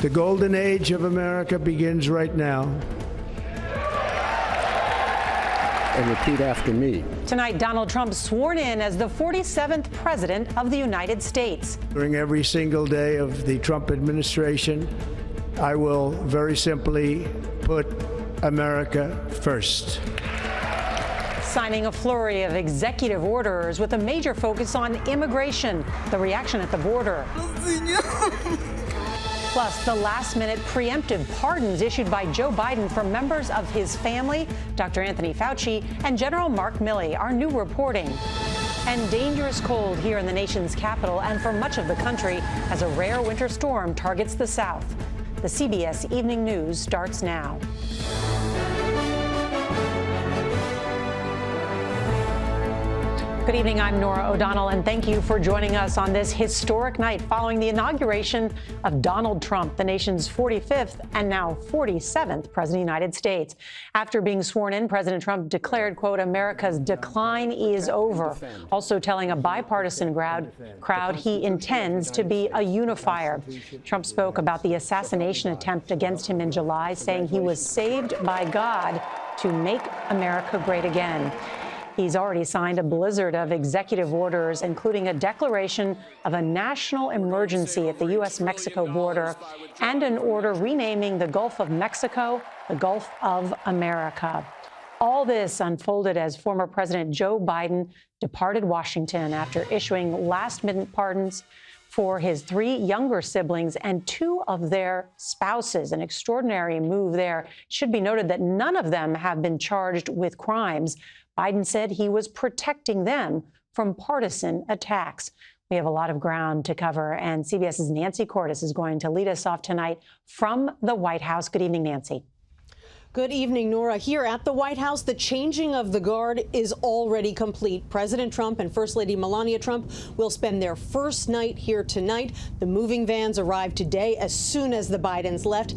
The golden age of America begins right now. And repeat after me. Tonight, Donald Trump sworn in as the 47th President of the United States. During every single day of the Trump administration, I will very simply put America first. Signing a flurry of executive orders with a major focus on immigration, the reaction at the border. Plus, the last-minute preemptive pardons issued by Joe Biden for members of his family, Dr. Anthony Fauci, and General Mark Milley, our new reporting. And dangerous cold here in the nation's capital and for much of the country as a rare winter storm targets the South. The CBS Evening News starts now. Good evening, I'm Norah O'Donnell, and thank you for joining us on this historic night following the inauguration of Donald Trump, the nation's 45th and now 47th President of the United States. After being sworn in, President Trump declared, quote, America's decline is over, also telling a bipartisan crowd he intends to be a unifier. Trump spoke about the assassination attempt against him in July, saying he was saved by God to make America great again. He's already signed a blizzard of executive orders, including a declaration of a national emergency at the U.S.-Mexico border and an order renaming the Gulf of Mexico the Gulf of America. All this unfolded as former President Joe Biden departed Washington after issuing last-minute pardons for his 3 younger siblings and 2 of their spouses. An extraordinary move there. It should be noted that none of them have been charged with crimes. Biden said he was protecting them from partisan attacks. We have a lot of ground to cover, and CBS's Nancy Cordes is going to lead us off tonight from the White House. Good evening, Nancy. Good evening, Nora. Here at the White House, the changing of the guard is already complete. President Trump and First Lady Melania Trump will spend their first night here tonight. The moving vans arrived today as soon as the Bidens left.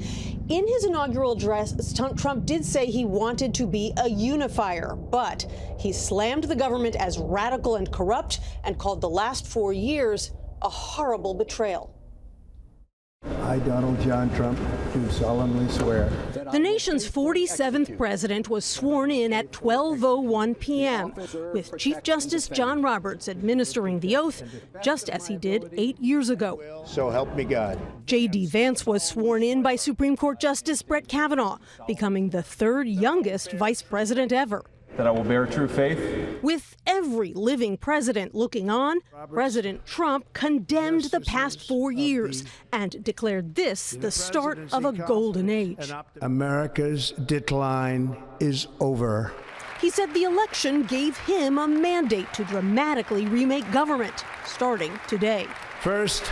In his inaugural address, Trump did say he wanted to be a unifier, but he slammed the government as radical and corrupt and called the last 4 years a horrible betrayal. I, Donald John Trump, do solemnly swear. The nation's 47th president was sworn in at 12:01 p.m., with Chief Justice John Roberts administering the oath, just as he did 8 years ago. So help me God. J.D. Vance was sworn in by Supreme Court Justice Brett Kavanaugh, becoming the 3rd youngest vice president ever. That I will bear true faith. With every living president looking on, President Trump condemned the past 4 years and declared this the start of a golden age. America's decline is over. He said the election gave him a mandate to dramatically remake government, starting today. First,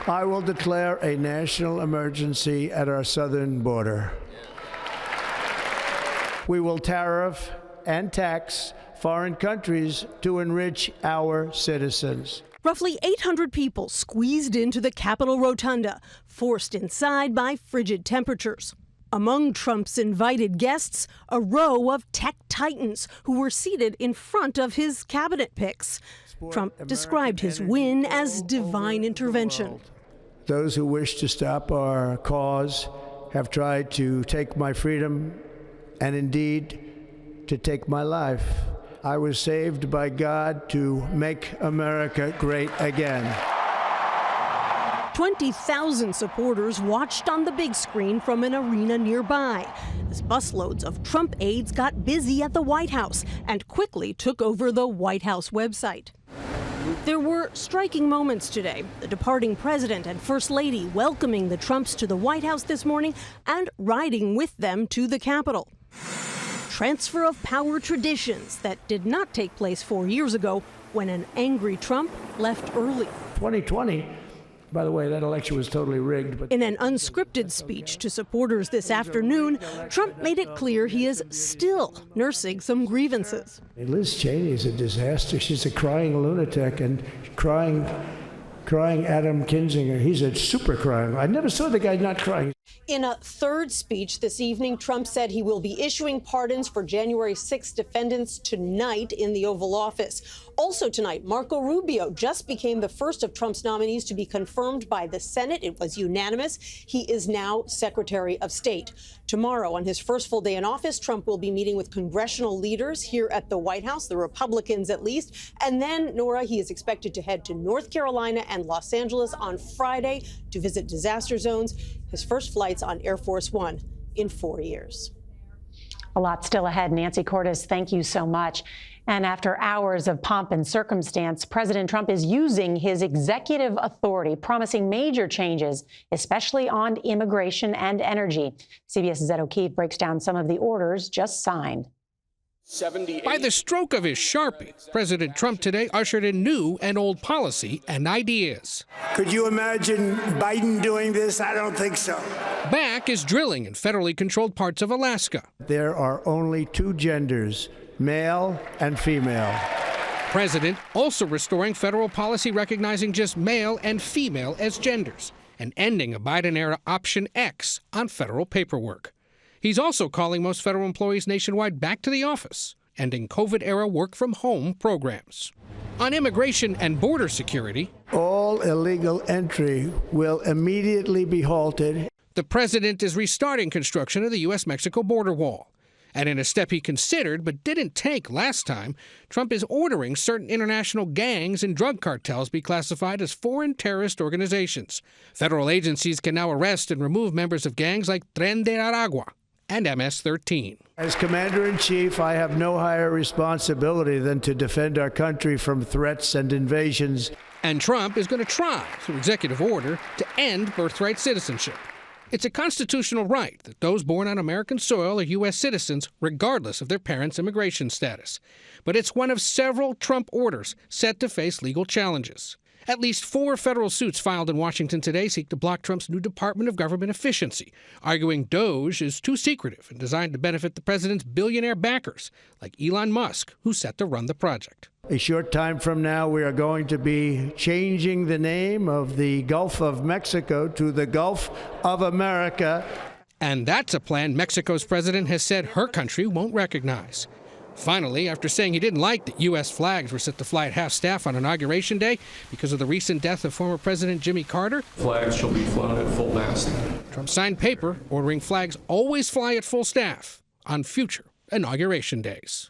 I will declare a national emergency at our southern border. We will tariff and tax foreign countries to enrich our citizens. Roughly 800 people squeezed into the Capitol Rotunda, forced inside by frigid temperatures. Among Trump's invited guests, a row of tech titans who were seated in front of his cabinet picks. Trump described his win as divine intervention. Those who wish to stop our cause have tried to take my freedom and indeed to take my life. I was saved by God to make America great again. 20,000 supporters watched on the big screen from an arena nearby as busloads of Trump aides got busy at the White House and quickly took over the White House website. There were striking moments today. The departing president and first lady welcoming the Trumps to the White House this morning and riding with them to the Capitol. Transfer of power traditions that did not take place 4 years ago when an angry Trump left early. 2020, by the way, that election was totally rigged. But in an unscripted speech to supporters this afternoon, Trump made it clear he is still nursing some grievances. Liz Cheney is a disaster. She's a crying lunatic and crying crying Adam Kinzinger. He's a super crying. I never saw the guy not crying. In a third speech this evening, Trump said he will be issuing pardons for January 6 defendants tonight in the Oval Office. Also tonight, Marco Rubio just became the first of Trump's nominees to be confirmed by the Senate. It was unanimous. He is now Secretary of State. Tomorrow, on his first full day in office, Trump will be meeting with congressional leaders here at the White House, the Republicans at least. And then, Nora, he is expected to head to North Carolina and Los Angeles on Friday to visit disaster zones. His first flights on Air Force One in 4 years. A lot still ahead. Nancy Cordes, thank you so much. And after hours of pomp and circumstance, President Trump is using his executive authority, promising major changes, especially on immigration and energy. CBS's Ed O'Keefe breaks down some of the orders just signed. By the stroke of his Sharpie, President Trump today ushered in new and old policy and ideas. Could you imagine Biden doing this? I don't think so. Back is drilling in federally controlled parts of Alaska. There are only two genders, male and female. President also restoring federal policy recognizing just male and female as genders and ending a Biden-era Option X on federal paperwork. He's also calling most federal employees nationwide back to the office, ending COVID-era work-from-home programs. On immigration and border security, All illegal entry will immediately be halted. the president is restarting construction of the U.S.-Mexico border wall. And in a step he considered but didn't take last time, Trump is ordering certain international gangs and drug cartels be classified as foreign terrorist organizations. Federal agencies can now arrest and remove members of gangs like Tren de Aragua and MS-13. As Commander-in-Chief, I have no higher responsibility than to defend our country from threats and invasions. And Trump is going to try, through executive order, to end birthright citizenship. It's a constitutional right that those born on American soil are U.S. citizens, regardless of their parents' immigration status. But it's one of several Trump orders set to face legal challenges. At least 4 federal suits filed in Washington today seek to block Trump's new Department of Government Efficiency, arguing DOGE is too secretive and designed to benefit the president's billionaire backers, like Elon Musk, who's set to run the project. A short time from now, we are going to be changing the name of the Gulf of Mexico to the Gulf of America. And that's a plan Mexico's president has said her country won't recognize. Finally, after saying he didn't like that U.S. flags were set to fly at half-staff on Inauguration Day because of the recent death of former President Jimmy Carter, Flags shall be flown at full mast. Trump signed paper ordering flags always fly at full staff on future Inauguration Days.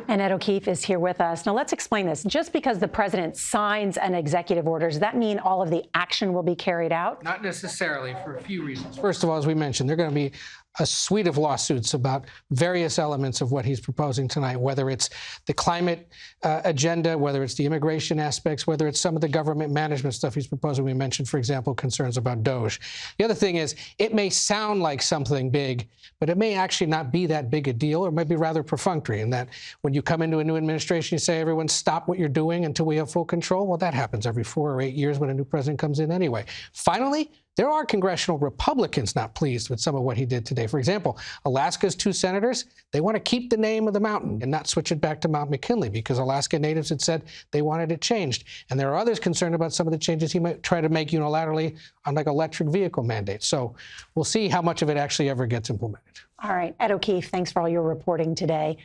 And Ed O'Keefe is here with us. Now, let's explain this. Just because the president signs an executive order, does that mean all of the action will be carried out? Not necessarily, for a few reasons. First of all, as we mentioned, there are going to be a suite of lawsuits about various elements of what he's proposing tonight, whether it's the climate agenda, whether it's the immigration aspects, whether it's some of the government management stuff he's proposing. We mentioned, for example, concerns about DOGE. The other thing is, it may sound like something big, but it may actually not be that big a deal, or it might be rather perfunctory, in that when you come into a new administration, you say, everyone stop what you're doing until we have full control. Well, that happens every 4 or 8 years when a new president comes in anyway. Finally, there are congressional Republicans not pleased with some of what he did today. For example, Alaska's 2 senators, they want to keep the name of the mountain and not switch it back to Mount McKinley because Alaska natives had said they wanted it changed. And there are others concerned about some of the changes he might try to make unilaterally on like electric vehicle mandates. So we'll see how much of it actually ever gets implemented. All right. Ed O'Keefe, thanks for all your reporting today.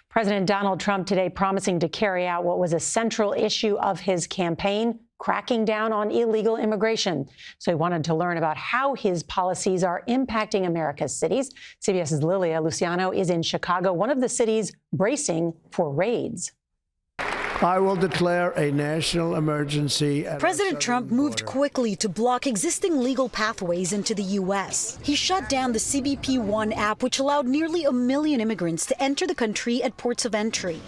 President Donald Trump today promising to carry out what was a central issue of his campaign, cracking down on illegal immigration. So he wanted to learn about how his policies are impacting America's cities. CBS's Lilia Luciano is in Chicago, one of the cities bracing for raids. I will declare a national emergency. President Trump moved quickly to block existing legal pathways into the U.S. He shut down the CBP One app, which allowed nearly 1 million immigrants to enter the country at ports of entry.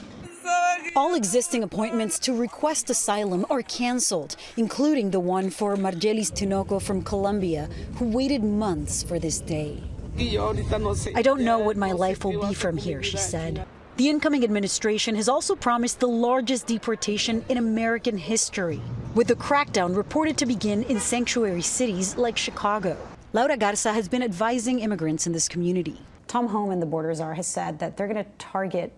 All existing appointments to request asylum are canceled, including the one for Margelis Tinoco from Colombia, who waited months for this day. I don't know what my life will be from here, she said. The incoming administration has also promised the largest deportation in American history, with the crackdown reported to begin in sanctuary cities like Chicago. Laura Garza has been advising immigrants in this community. Tom Homan, the border czar, has said that they're going to target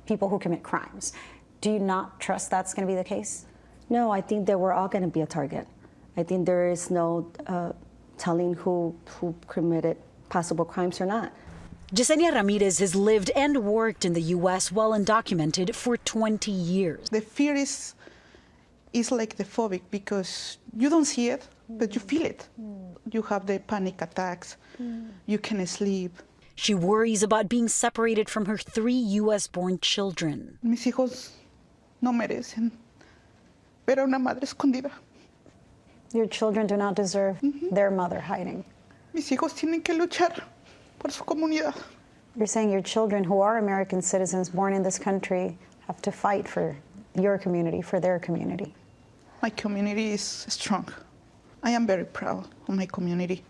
people who commit crimes. Do you not trust that's going to be the case? No, I think that we're all going to be a target. I think there is no telling who committed possible crimes or not. Yesenia Ramirez has lived and worked in the U.S. while undocumented for 20 years. The fear is like the phobic because you don't see it, but you feel it. You have the panic attacks. You can't sleep. She worries about being separated from her 3 U.S.-born children. Mis hijos no merecen ver a una madre escondida. Your children do not deserve their mother hiding. Mis hijos tienen que luchar por su comunidad. You're saying your children who are American citizens born in this country have to fight for your community, for their community. My community is strong. I am very proud of my community,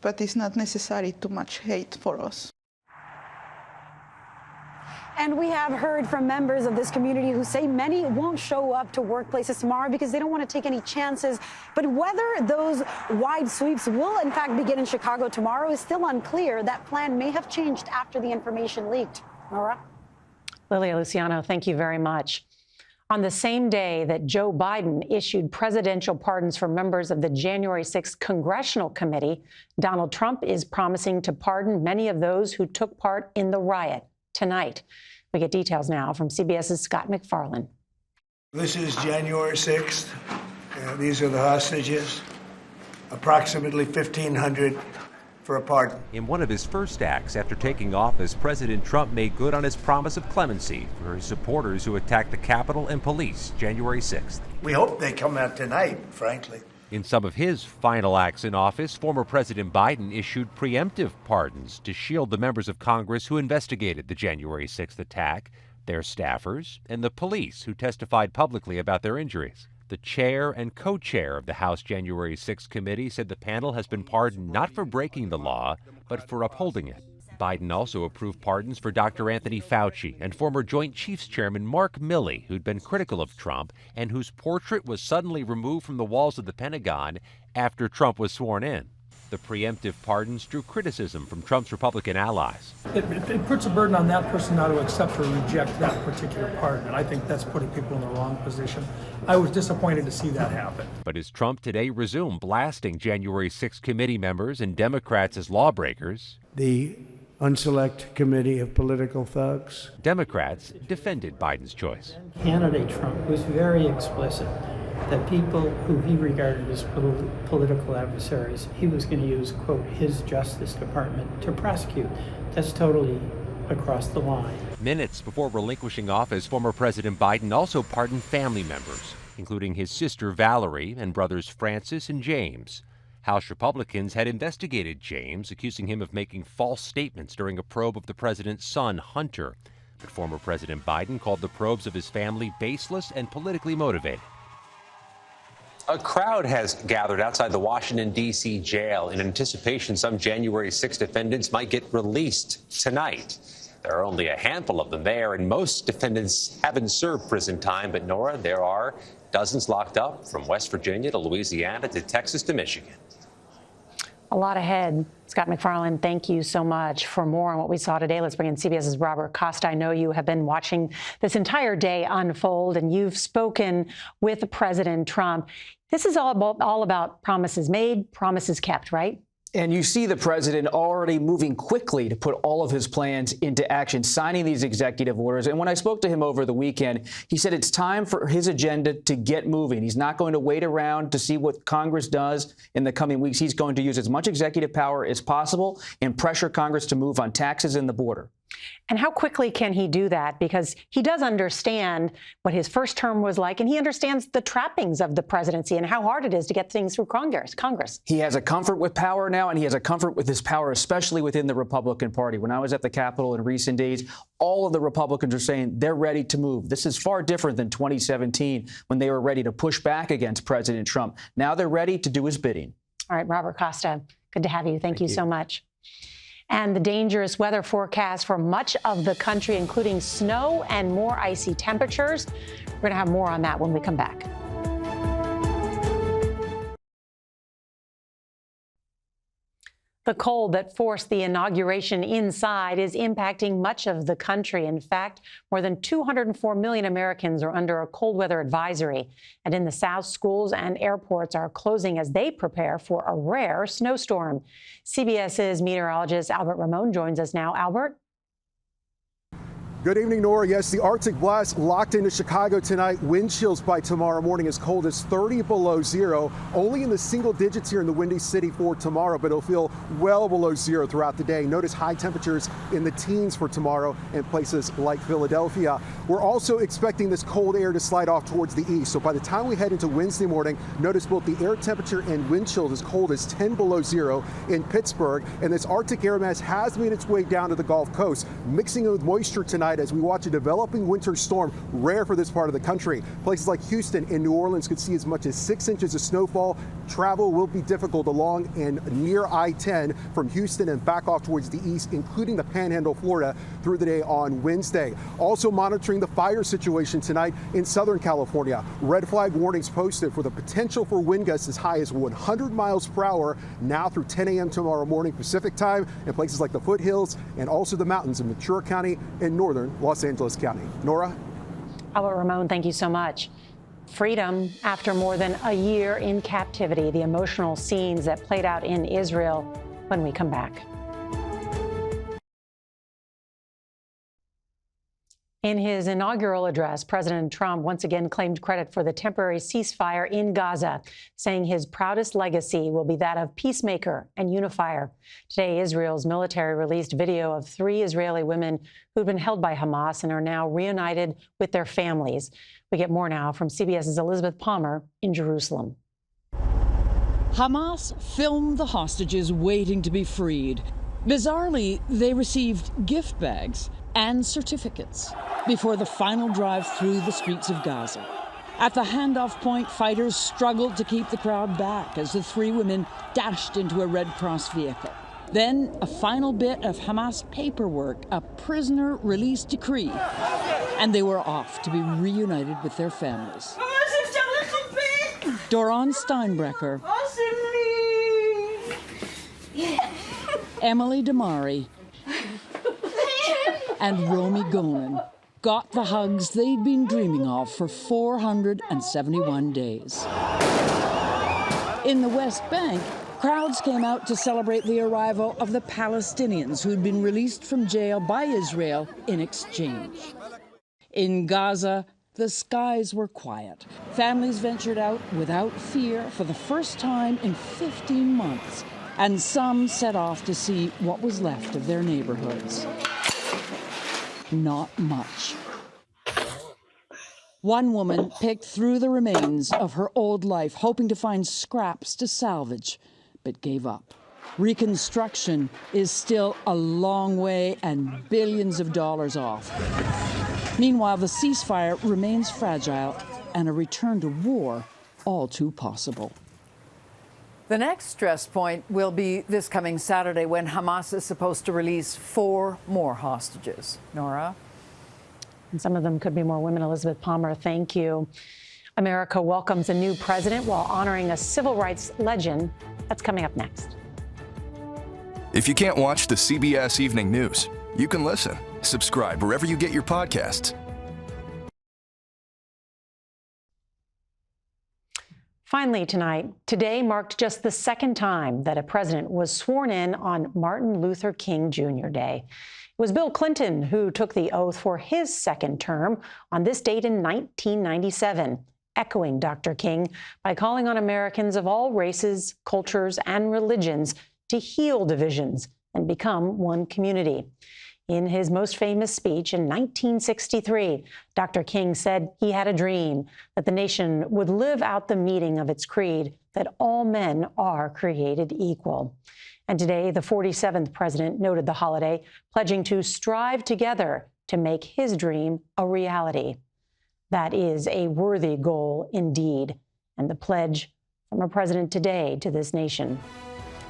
but it's not necessary too much hate for us. And we have heard from members of this community who say many won't show up to workplaces tomorrow because they don't want to take any chances. But whether those wide sweeps will in fact begin in Chicago tomorrow is still unclear. That plan may have changed after the information leaked. Nora? Lilia Luciano, thank you very much. On the same day that Joe Biden issued presidential pardons for members of the January 6th Congressional Committee, Donald Trump is promising to pardon many of those who took part in the riot tonight. We get details now from CBS's Scott McFarland. This is January 6th. These are the hostages, approximately 1,500 for a pardon. In one of his first acts after taking office, President Trump made good on his promise of clemency for his supporters who attacked the Capitol and police January 6th. We hope they come out tonight, frankly. In some of his final acts in office, former President Biden issued preemptive pardons to shield the members of Congress who investigated the January 6th attack, their staffers, and the police who testified publicly about their injuries. The chair and co-chair of the House January 6th committee said the panel has been pardoned not for breaking the law, but for upholding it. Biden also approved pardons for Dr. Anthony Fauci and former Joint Chiefs Chairman Mark Milley, who'd been critical of Trump and whose portrait was suddenly removed from the walls of the Pentagon after Trump was sworn in. The preemptive pardons drew criticism from Trump's Republican allies. It puts a burden on that person now to accept or reject that particular pardon, and I think that's putting people in the wrong position. I was disappointed to see that happen. But as Trump today resumed blasting January 6 committee members and Democrats as lawbreakers, The unselect committee of political thugs. Democrats defended Biden's choice. Candidate Trump was very explicit that people who he regarded as political adversaries, he was going to use, quote, his Justice Department to prosecute. That's totally across the line. Minutes before relinquishing office, former President Biden also pardoned family members, including his sister Valerie and brothers Francis and James. House Republicans had investigated James, accusing him of making false statements during a probe of the president's son, Hunter. But former President Biden called the probes of his family baseless and politically motivated. A crowd has gathered outside the Washington, D.C. jail in anticipation some January 6 defendants might get released tonight. There are only a handful of them there, and most defendants haven't served prison time. But, Nora, there are dozens locked up from West Virginia to Louisiana to Texas to Michigan. A lot ahead. Scott McFarland, thank you so much. For more on what we saw today, let's bring in CBS's Robert Costa. I know you have been watching this entire day unfold, and you've spoken with President Trump. This is all about promises made, promises kept, right? And you see the president already moving quickly to put all of his plans into action, signing these executive orders. And when I spoke to him over the weekend, he said it's time for his agenda to get moving. He's not going to wait around to see what Congress does in the coming weeks. He's going to use as much executive power as possible and pressure Congress to move on taxes and the border. And how quickly can he do that? Because he does understand what his first term was like, and he understands the trappings of the presidency and how hard it is to get things through Congress. He has a comfort with power now, and he has a comfort with his power, especially within the Republican Party. When I was at the Capitol in recent days, all of the Republicans are saying they're ready to move. This is far different than 2017 when they were ready to push back against President Trump. Now they're ready to do his bidding. All right, Robert Costa, good to have you. Thank you so much. And the dangerous weather forecast for much of the country, including snow and more icy temperatures. We're going to have more on that when we come back. The cold that forced the inauguration inside is impacting much of the country. In fact, more than 204 million Americans are under a cold weather advisory. And in the South, schools and airports are closing as they prepare for a rare snowstorm. CBS's meteorologist Albert Ramon joins us now. Albert? Good evening, Nora. Yes, the Arctic blast locked into Chicago tonight. Wind chills by tomorrow morning as cold as 30 below zero. Only in the single digits here in the Windy City for tomorrow, but it'll feel well below zero throughout the day. Notice high temperatures in the teens for tomorrow in places like Philadelphia. We're also expecting this cold air to slide off towards the east. So by the time we head into Wednesday morning, notice both the air temperature and wind chills as cold as 10 below zero in Pittsburgh. And this Arctic air mass has made its way down to the Gulf Coast, mixing in with moisture tonight as we watch a developing winter storm, rare for this part of the country. Places like Houston and New Orleans could see as much as 6 inches of snowfall. Travel will be difficult along and near I-10 from Houston and back off towards the east, including the Panhandle, Florida, through the day on Wednesday. Also monitoring the fire situation tonight in Southern California. Red flag warnings posted for the potential for wind gusts as high as 100 miles per hour now through 10 a.m. tomorrow morning Pacific time in places like the foothills and also the mountains in Ventura County and northern Los Angeles County. Nora? Albert Ramon, thank you so much. Freedom after more than a year in captivity, the emotional scenes that played out in Israel when we come back. In his inaugural address, President Trump once again claimed credit for the temporary ceasefire in Gaza, saying his proudest legacy will be that of peacemaker and unifier. Today, Israel's military released video of 3 Israeli women who've been held by Hamas and are now reunited with their families. We get more now from CBS's Elizabeth Palmer in Jerusalem. Hamas filmed the hostages waiting to be freed. Bizarrely, they received gift bags and certificates before the final drive through the streets of Gaza. At the handoff point, fighters struggled to keep the crowd back as the 3 women dashed into a Red Cross vehicle. Then a final bit of Hamas paperwork, a prisoner release decree, and they were off to be reunited with their families. Doron Steinbrecher, Emily Damari, and Romy Gonen got the hugs they'd been dreaming of for 471 days. In the West Bank, crowds came out to celebrate the arrival of the Palestinians who'd been released from jail by Israel in exchange. In Gaza, the skies were quiet. Families ventured out without fear for the first time in 15 months, and some set off to see what was left of their neighborhoods. Not much. One woman picked through the remains of her old life, hoping to find scraps to salvage, but gave up. Reconstruction is still a long way and billions of dollars off. Meanwhile, the ceasefire remains fragile and a return to war all too possible. The next stress point will be this coming Saturday when Hamas is supposed to release 4 more hostages. Nora? And some of them could be more women. Elizabeth Palmer, thank you. America welcomes a new president while honoring a civil rights legend. That's coming up next. If you can't watch the CBS Evening News, you can listen. Subscribe wherever you get your podcasts. Finally tonight, today marked just the second time that a president was sworn in on Martin Luther King Jr. Day. It was Bill Clinton who took the oath for his second term on this date in 1997, echoing Dr. King by calling on Americans of all races, cultures, and religions to heal divisions and become one community. In his most famous speech in 1963, Dr. King said he had a dream that the nation would live out the meaning of its creed, that all men are created equal. And today, the 47th president noted the holiday, pledging to strive together to make his dream a reality. That is a worthy goal indeed, and the pledge from a president today to this nation.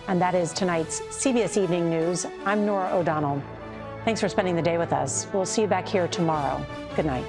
And that is tonight's CBS Evening News. I'm Nora O'Donnell. Thanks for spending the day with us. We'll see you back here tomorrow. Good night.